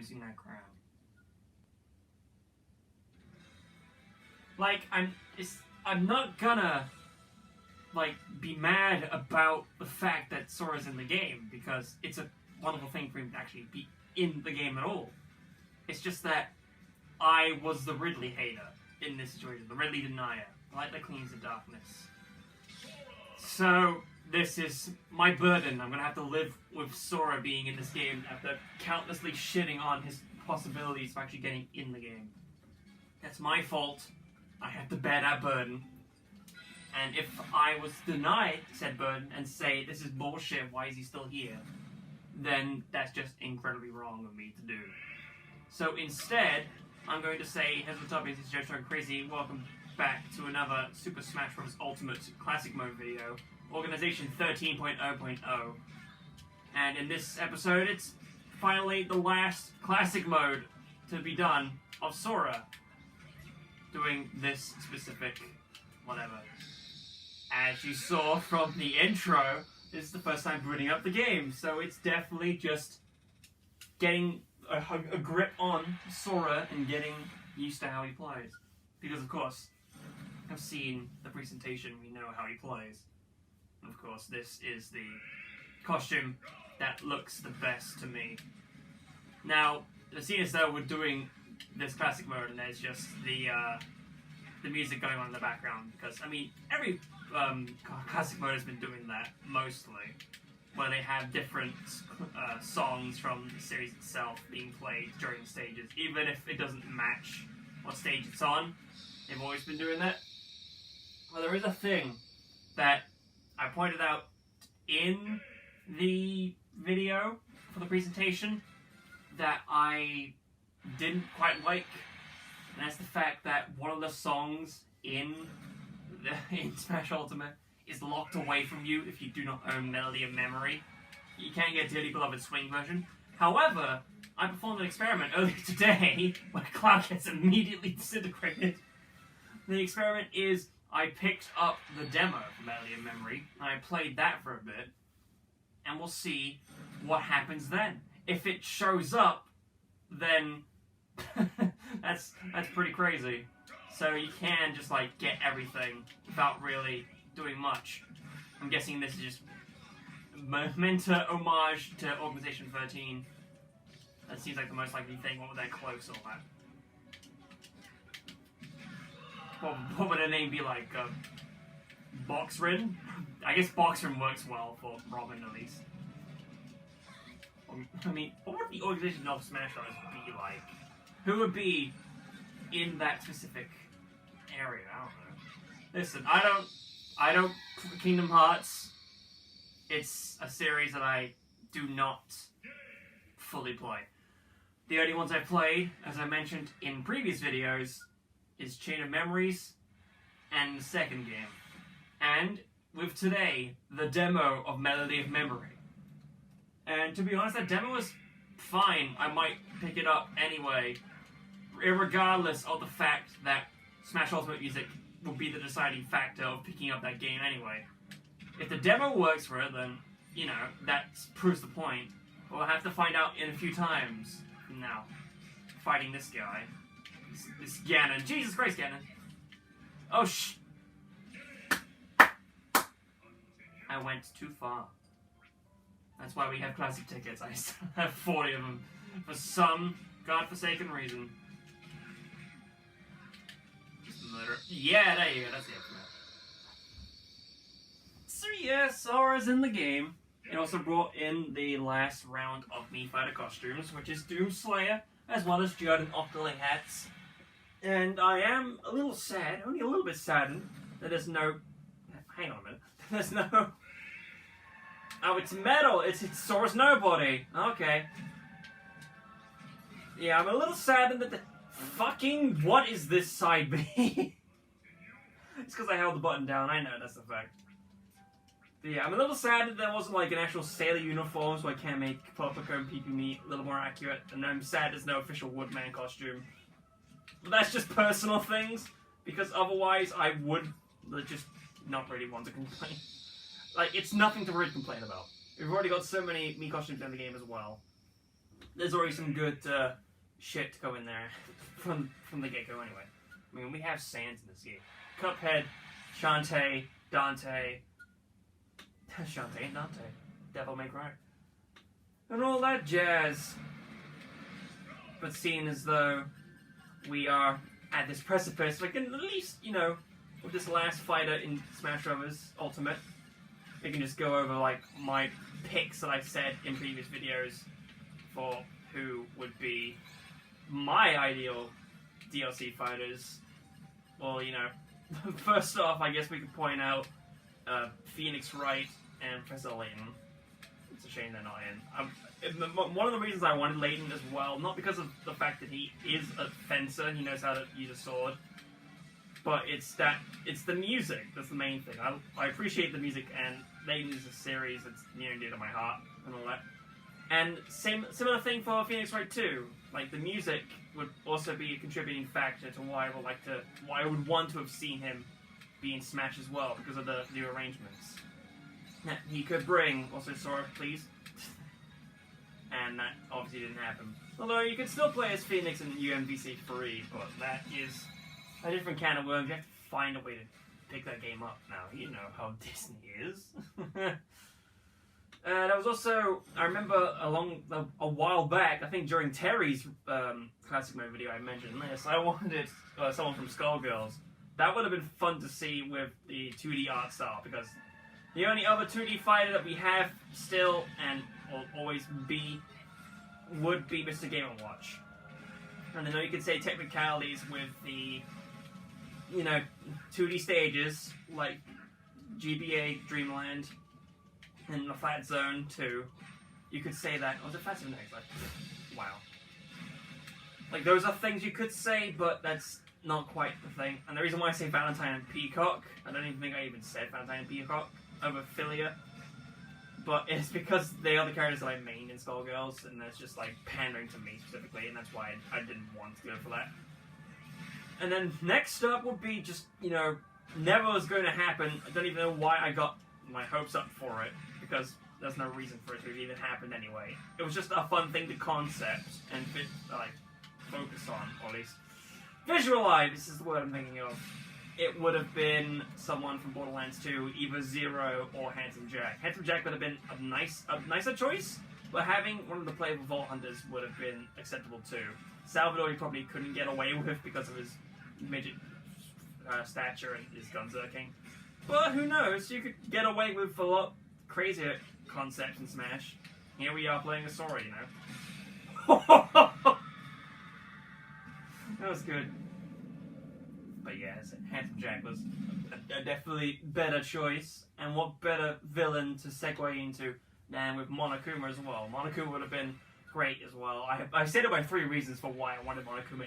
losing that crown. Like, I'm not gonna, like, be mad about the fact that Sora's in the game, because it's a wonderful thing for him to actually be in the game at all. It's just that I was the Ridley hater in this situation, the Ridley Denier, the light that cleans the darkness. So, this is my burden. I'm gonna have to live with Sora being in this game after countlessly shitting on his possibilities of actually getting in the game. That's my fault. I have to bear that burden. And if I was denied said burden and say, this is bullshit, why is he still here? Then that's just incredibly wrong of me to do. So instead, I'm going to say, here's what's up, this is Joe Crazy. Welcome back to another Super Smash Bros. Ultimate Classic Mode video. Organization 13.0.0. And in this episode, it's finally the last Classic Mode to be done of Sora. Doing this specific whatever. As you saw from the intro, this is the first time booting up the game, so it's definitely just getting a grip on Sora and getting used to how he plays. Because of course, I've seen the presentation, we know how he plays. And of course, this is the costume that looks the best to me. Now, the scene is though we're doing this classic mode and there's just the music going on in the background, because I mean every classic mode has been doing that mostly, where they have different songs from the series itself being played during the stages, even if it doesn't match what stage it's on. They've always been doing that. Well, there is a thing that I pointed out in the video for the presentation that I didn't quite like, and that's the fact that one of the songs in Smash Ultimate is locked away from you if you do not own Melody of Memory. You can't get Dearly Beloved Swing version. However, I performed an experiment earlier today where Cloud gets immediately disintegrated. The experiment is I picked up the demo for Melody of Memory and I played that for a bit, and we'll see what happens then. If it shows up, then that's pretty crazy. So you can just like get everything without really doing much. I'm guessing this is just meant to homage to Organization 13. That seems like the most likely thing. What would that close or that? What would a name be like? Boxrin? I guess Boxrin works well for Robin at least. I mean, what would the Organization of Smash Bros. Be like? Who would be in that specific area? I don't know. Listen, I don't Kingdom Hearts. It's a series that I do not fully play. The only ones I played, as I mentioned in previous videos, is Chain of Memories and the second game. And with today, the demo of Melody of Memory. And to be honest, that demo was fine. I might pick it up anyway, regardless of the fact that Smash Ultimate music will be the deciding factor of picking up that game anyway. If the demo works for it, then, you know, that proves the point. We'll have to find out in a few times from now. Fighting this guy. This Ganon. Jesus Christ, Ganon. Oh, I went too far. That's why we have classic tickets. I still have 40 of them. For some godforsaken reason. Murder. Yeah, there you go. That's it. So yeah, Sora's in the game. It also brought in the last round of Mii Fighter costumes, which is Doom Slayer, as well as Judd and Octoling hats. And I am a little sad, only a little bit saddened, that there's no... Hang on a minute. There's no... Oh, it's metal! It's Sora's nobody! Okay. Yeah, I'm a little saddened that the... Fucking... What is this side B? It's because I held the button down, I know, that's the fact. But yeah, I'm a little sad that there wasn't like an actual sailor uniform, so I can't make Popoco and PP a little more accurate. And I'm sad there's no official Woodman costume. But that's just personal things, because otherwise I would just not really want to complain. Like, it's nothing to really complain about. We've already got so many Mii costumes in the game as well. there's already some good shit to go in there from the get-go anyway. I mean, we have Sans in this game. Cuphead, Shantae, Dante, Shantae and Dante, Devil May Cry, and all that jazz. But seeing as though we are at this precipice, we can at least, you know, with this last fighter in Smash Bros. Ultimate, we can just go over like my picks that I've said in previous videos for who would be my ideal DLC fighters. Well, you know, first off, I guess we could point out Phoenix Wright and Professor Layton. It's a shame they're not in. One of the reasons I wanted Layton as well, not because of the fact that he is a fencer, he knows how to use a sword, but it's the music that's the main thing. I appreciate the music, and Layton is a series that's near and dear to my heart and all that. And similar thing for Phoenix Wright too. Like, the music would also be a contributing factor to why I would want to have seen him be in Smash as well, because of the new arrangements. Now, he could bring also Sora, please. And that obviously didn't happen. Although you could still play as Phoenix in UMVC 3, but that is a different can of worms. You have to find a way to pick that game up now. You know how Disney is. There was also, I remember a while back, I think during Terry's Classic Mode video I mentioned this, I wanted someone from Skullgirls. That would have been fun to see with the 2D art style, because the only other 2D fighter that we have still, and will always be, would be Mr. Game & Watch. And I know you could say technicalities with the, you know, 2D stages, like GBA Dreamland, and the Flat Zone 2, you could say that. Oh, was it Flat Zone X? Like, wow. Like, those are things you could say, but that's not quite the thing. And the reason why I say Valentine and Peacock, I don't even think I even said Valentine and Peacock over Philia, but it's because they are the characters that I main in Skullgirls, and that's just like pandering to me specifically, and that's why I didn't want to go for that. And then next up would be just, you know, never was going to happen. I don't even know why I got my hopes up for it, because there's no reason for it to have even happened anyway. It was just a fun thing to concept and like focus on, or at least visualize. This is the word I'm thinking of. It would have been someone from Borderlands 2, either Zero or Handsome Jack. Handsome Jack would have been a nicer choice, but having one of the playable Vault Hunters would have been acceptable too. Salvador he probably couldn't get away with because of his midget stature and his gunzerking. But who knows, you could get away with a lot crazier concepts in Smash. Here we are playing a Sora, you know. That was good. But yeah, Handsome Jack was a definitely better choice, and what better villain to segue into than with Monokuma as well. Monokuma would have been great as well. I said my 3 reasons for why I wanted Monokuma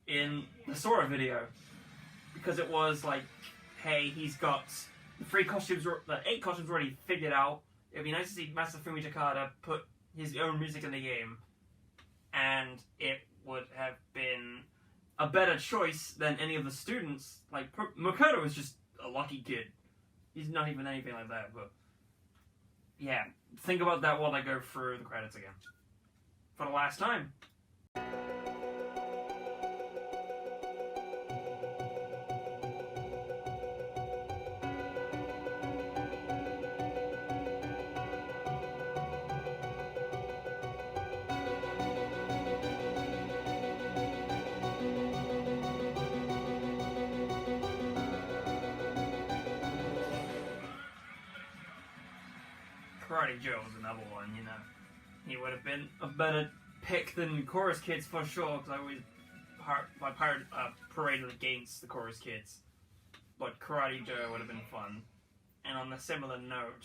in the Sora video, because it was like, hey, he's got the 8 costumes already figured out. It'd be nice to see Masafumi Takada put his own music in the game, and it would have been a better choice than any of the students. Like, Makoto was just a lucky kid. He's not even anything like that, but yeah, think about that while I go through the credits again. For the last time. Karate Joe was another one, you know. He would have been a better pick than Chorus Kids for sure, because I always paraded against the Chorus Kids. But Karate Joe would have been fun. And on a similar note,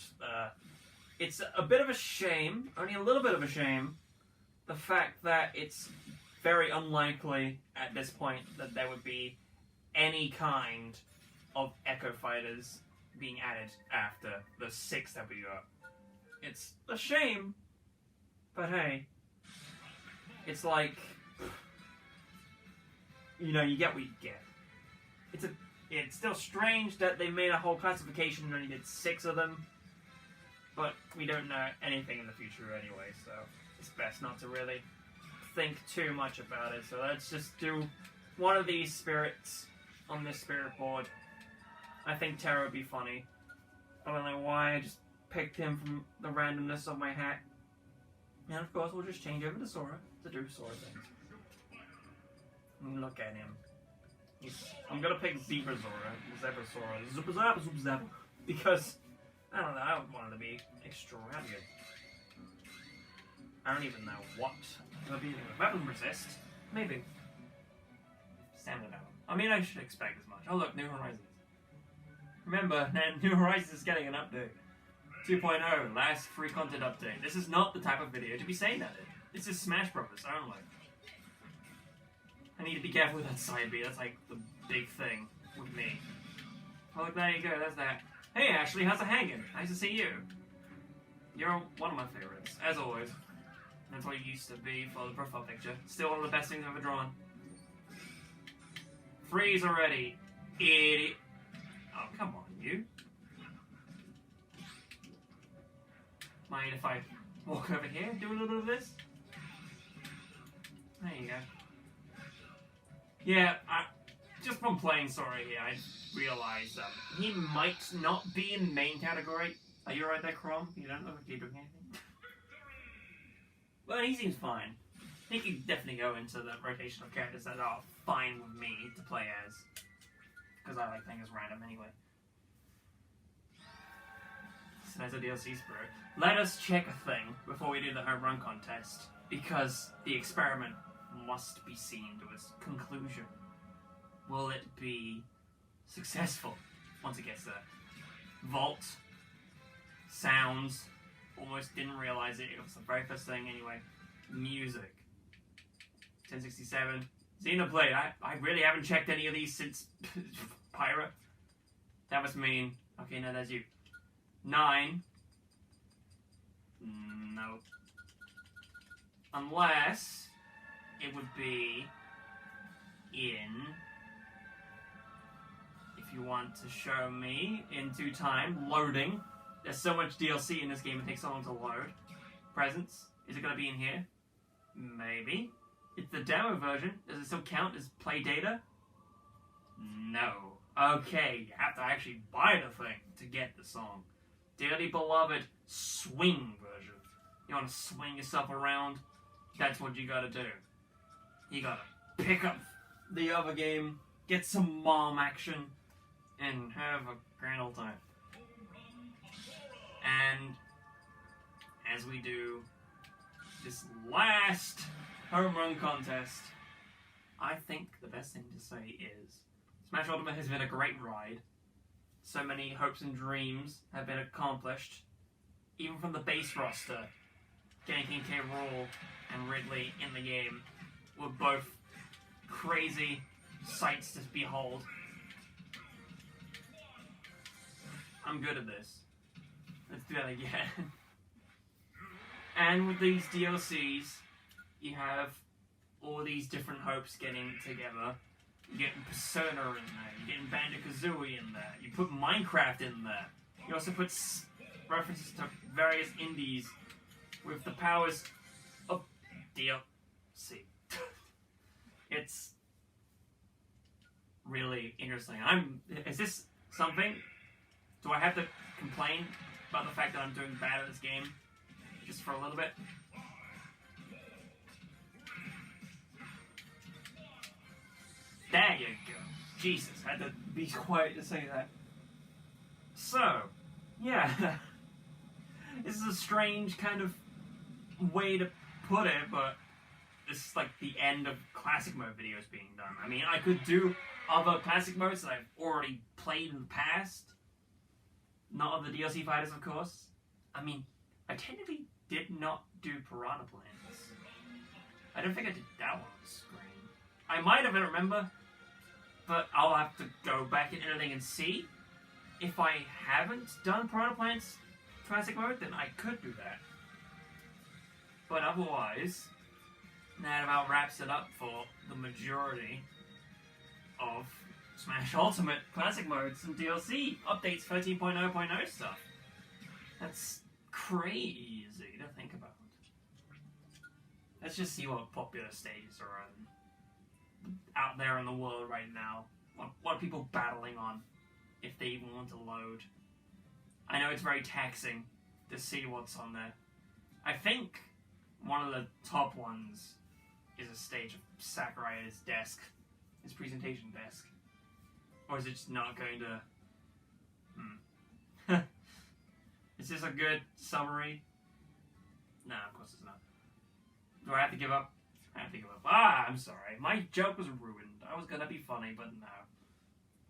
it's a bit of a shame, only a little bit of a shame, the fact that it's very unlikely at this point that there would be any kind of Echo Fighters being added after the 6 that we got. It's a shame, but hey, it's like, you know, you get what you get. It's still strange that they made a whole classification and only did 6 of them, but we don't know anything in the future anyway, so it's best not to really think too much about it. So let's just do one of these spirits on this spirit board. I think Terra would be funny. I don't know why, I just picked him from the randomness of my hat. And of course we'll just change over to Sora to do Sora things. Look at him. I'm gonna pick Zebra Zora, Zebra Sora, Zubba Zaba, Zubba Zaba, because I don't know, I want it to be extravagant. I don't even know what. Maybe weapon resist? Maybe. Stamina. I mean, I should expect as much. Oh look, New Horizons. Remember, New Horizons is getting an update. 2.0, last free content update. This is not the type of video to be saying that in. This is Smash Bros. only. I need to be careful with that side B. That's like the big thing with me. Oh look, there you go. There's that. Hey Ashley, how's it hanging? Nice to see you. You're one of my favorites, as always. That's what you used to be for the profile picture. Still one of the best things I've ever drawn. Freeze already, idiot. Oh, come on, you. Mind if I walk over here, do a little bit of this? There you go. Yeah, just from playing Sora here, I realised he might not be in the main category. Are you right there, Crom? You don't look like you're doing anything. Well, he seems fine. He could definitely go into the rotation of characters that are fine with me to play as. Because I like things random anyway. So there's a DLC spirit. Let us check a thing before we do the home run contest. Because the experiment must be seen to its conclusion. Will it be successful once it gets there? Vault. Sounds. Almost didn't realize it. It was the very first thing anyway. Music. 1067. Xenoblade. I really haven't checked any of these since Pyra. That was mean. Okay, no, that's you. 9. No. Unless it would be in... If you want to show me into time. Loading. There's so much DLC in this game, it takes so long to load. Presents. Is it going to be in here? Maybe. It's the demo version. Does it still count as play data? No. Okay, you have to actually buy the thing to get the song. Dearly beloved, swing version. You want to swing yourself around? That's what you gotta do. You gotta pick up the other game, get some mom action, and have a grand old time. And as we do this last home run contest, I think the best thing to say is Smash Ultimate has been a great ride. So many hopes and dreams have been accomplished. Even from the base roster, getting King K. Rool and Ridley in the game were both crazy sights to behold. I'm good at this. Let's do that again. And with these DLCs, you have all these different hopes getting together. You're getting Persona in there, you're getting Banjo-Kazooie in there, you put Minecraft in there. You also put references to various indies with the powers of DLC. It's really interesting. Is this something? Do I have to complain about the fact that I'm doing bad at this game? Just for a little bit? There you go. Jesus, I had to be quiet to say that. So, yeah. This is a strange kind of way to put it, but this is like the end of classic mode videos being done. I mean, I could do other classic modes that I've already played in the past. Not of the DLC fighters, of course. I mean, I technically did not do Piranha Plans. I don't think I did that one on the screen. I might have, I don't remember. But I'll have to go back in editing and see. If I haven't done Piranha Plants Classic Mode, then I could do that. But otherwise, that about wraps it up for the majority of Smash Ultimate Classic Modes and DLC updates 13.0.0 stuff. That's crazy to think about. Let's just see what popular stages are out there in the world right now. What are people battling on, if they even want to load? I know it's very taxing to see what's on there. I think one of the top ones is a stage of Sakurai at his desk, his presentation desk. Or is it just not going to... Is this a good summary? No, of course it's not. Do I have to give up? I have to give up. Ah, I'm sorry. My joke was ruined. I was gonna be funny, but no.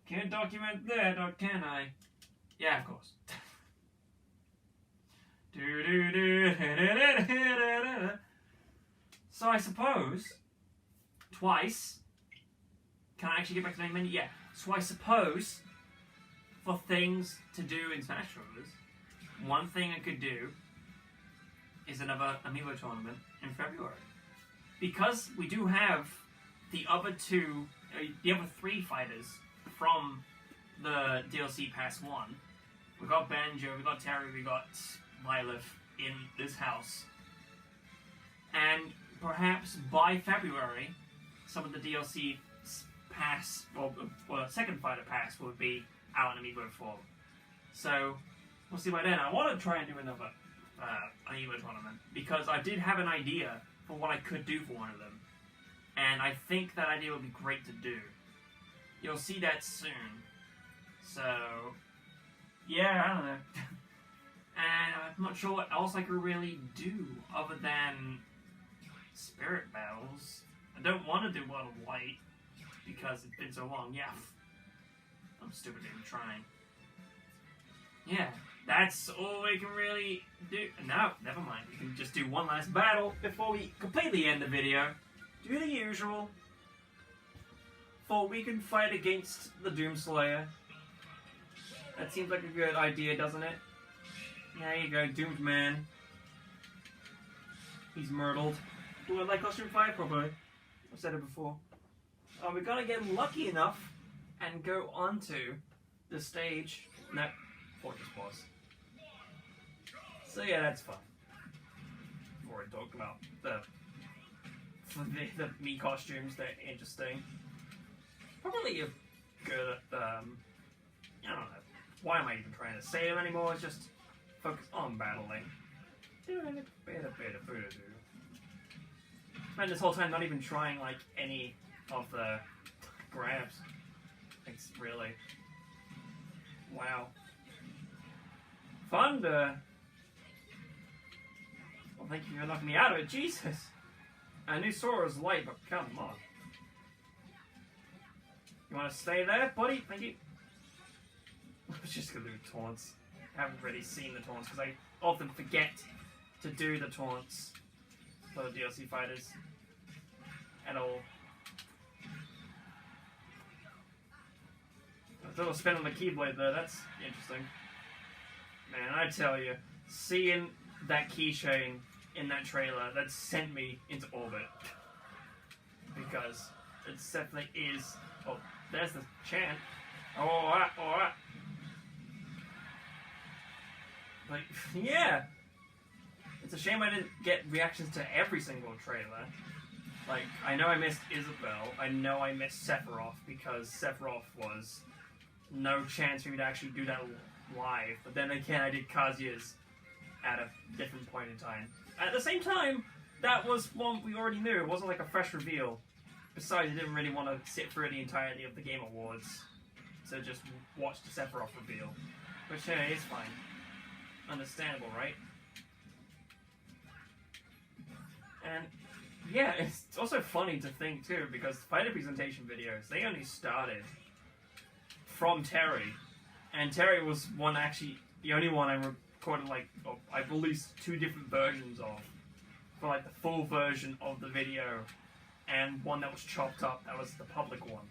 Can't document that, or can I? Yeah, of course. So I suppose twice. Can I actually get back to the main menu? Yeah. So I suppose for things to do in Smash Bros., one thing I could do is another Amiibo tournament in February. Because we do have the other three fighters from the DLC Pass 1. We got Banjo, we got Terry, we got Lilith in this house. And perhaps by February, some of the DLC Pass, or second fighter pass, will be out in Amiibo form. So, we'll see by then. I want to try and do another Amiibo tournament, because I did have an idea for what I could do for one of them. And I think that idea would be great to do. You'll see that soon. So, yeah, I don't know. And I'm not sure what else I could really do other than spirit battles. I don't want to do one of White because it's been so long. Yeah, I'm stupid even trying. Yeah, that's all we can really do. No, never mind. We can just do one last battle before we completely end the video. Do the usual. For we can fight against the Doomslayer. That seems like a good idea, doesn't it? There you go, Doomed Man. He's myrtled. Do I like costume 5? Probably. I've said it before. Oh, we gotta get lucky enough and go onto the stage. No, Fortress Boss. So yeah, that's fun. We've already talked about the Mii costumes, they're interesting. Probably good at, I don't know. Why am I even trying to say them anymore? It's just focus on battling. Spent this whole time not even trying, like, any of the grabs. It's really... Wow. Thunder! Well, thank you for knocking me out of it, Jesus! I knew Sora was light, but come on. You want to stay there, buddy? Thank you. I was just going to do taunts. I haven't really seen the taunts, because I often forget to do the taunts for the DLC fighters at all. A little spin on the Keyblade there, that's interesting. Man, I tell you, seeing that keychain in that trailer, that sent me into orbit. Because it definitely is... Oh, there's the chant. Oh, alright, alright. Like, yeah! It's a shame I didn't get reactions to every single trailer. Like, I know I missed Isabelle, I know I missed Sephiroth, because Sephiroth was no chance for me to actually do that live. But then again, I did Kazuya's at a different point in time. At the same time, that was one we already knew. It wasn't like a fresh reveal. Besides, I didn't really want to sit through the entirety of the Game Awards to just watch the Sephiroth reveal. Which, hey, is fine. Understandable, right? And, yeah, it's also funny to think, too, because fighter presentation videos, they only started from Terry. And Terry was one, actually, the only one I recorded, like, I released 2 different versions of. For, like, the full version of the video, and one that was chopped up, that was the public one.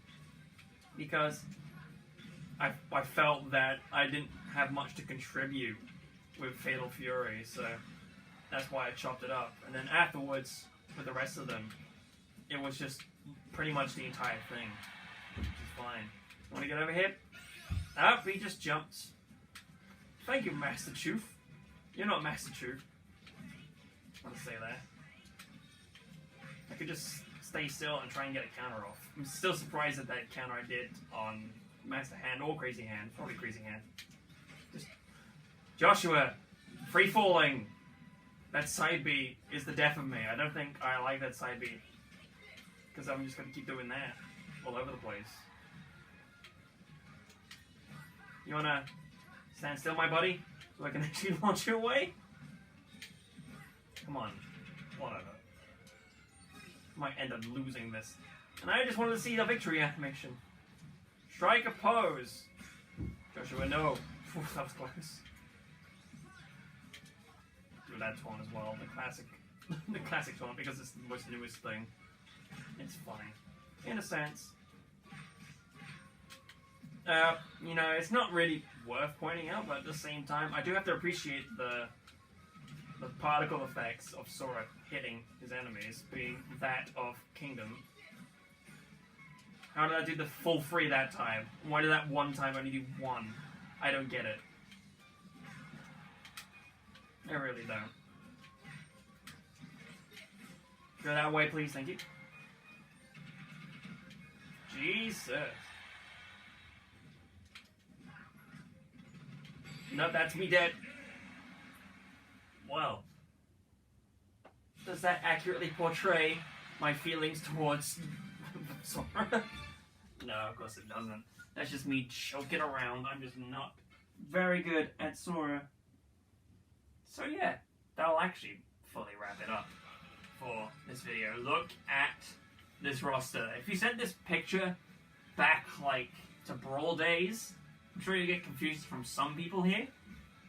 Because I felt that I didn't have much to contribute with Fatal Fury, so that's why I chopped it up. And then afterwards, with the rest of them, it was just pretty much the entire thing, which is fine. Want to get over here? Oh, he just jumped. Thank you, Master Chief. You're not Master Chief. I want to say that. I could just stay still and try and get a counter off. I'm still surprised at that counter I did on Master Hand or Crazy Hand. Probably Crazy Hand. Just Joshua, free falling. That side B is the death of me. I don't think I like that side B. Because I'm just going to keep doing that all over the place. You want to stand still, my buddy? So I can actually launch you away? Come on. Whatever. Might end up losing this. And I just wanted to see the victory animation. Strike a pose. Joshua, no. Oof, that was close. Do that taunt as well. The classic, the classic taunt, because it's the most newest thing. It's funny, in a sense. You know, it's not really worth pointing out, but at the same time, I do have to appreciate the particle effects of Sora hitting his enemies being that of Kingdom. How did I do the full 3 that time? Why did that one time only do 1? I don't get it. I really don't. Go that way, please, thank you. Jesus. No, that's me dead. Well, does that accurately portray my feelings towards Sora? No, of course it doesn't. That's just me choking around. I'm just not very good at Sora. So yeah, that'll actually fully wrap it up for this video. Look at this roster. If you sent this picture back, like, to Brawl days, I'm sure you get confused from some people here.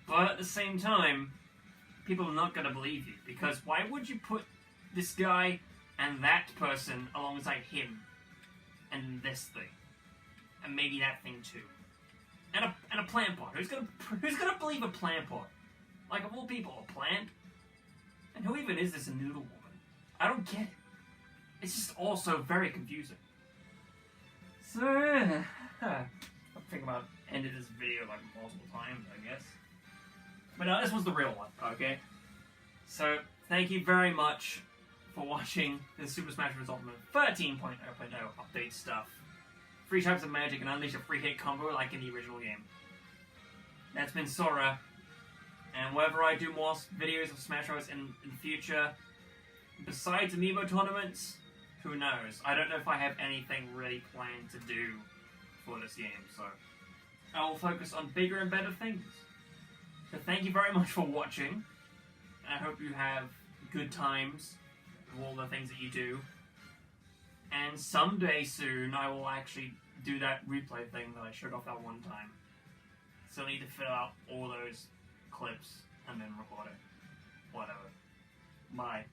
But at the same time, people are not going to believe you. Because why would you put this guy and that person alongside him and this thing? And maybe that thing too. And a plant pot. Who's gonna believe a plant pot? Like, of all people, a plant? And who even is this noodle woman? I don't get it. It's just also very confusing. So, I'm thinking about ending this video like multiple times, I guess. But no, this was the real one, okay? So, thank you very much for watching this Super Smash Bros. Ultimate 13.0.0 update stuff. 3 types of magic and unleash a free hit combo like in the original game. That's been Sora. And whether I do more videos of Smash Bros. In the future, besides Amiibo tournaments, who knows? I don't know if I have anything really planned to do for this game, so I will focus on bigger and better things. So thank you very much for watching. I hope you have good times with all the things that you do. And someday soon, I will actually do that replay thing that I showed off that one time. So I need to fill out all those clips and then record it. Whatever. Bye.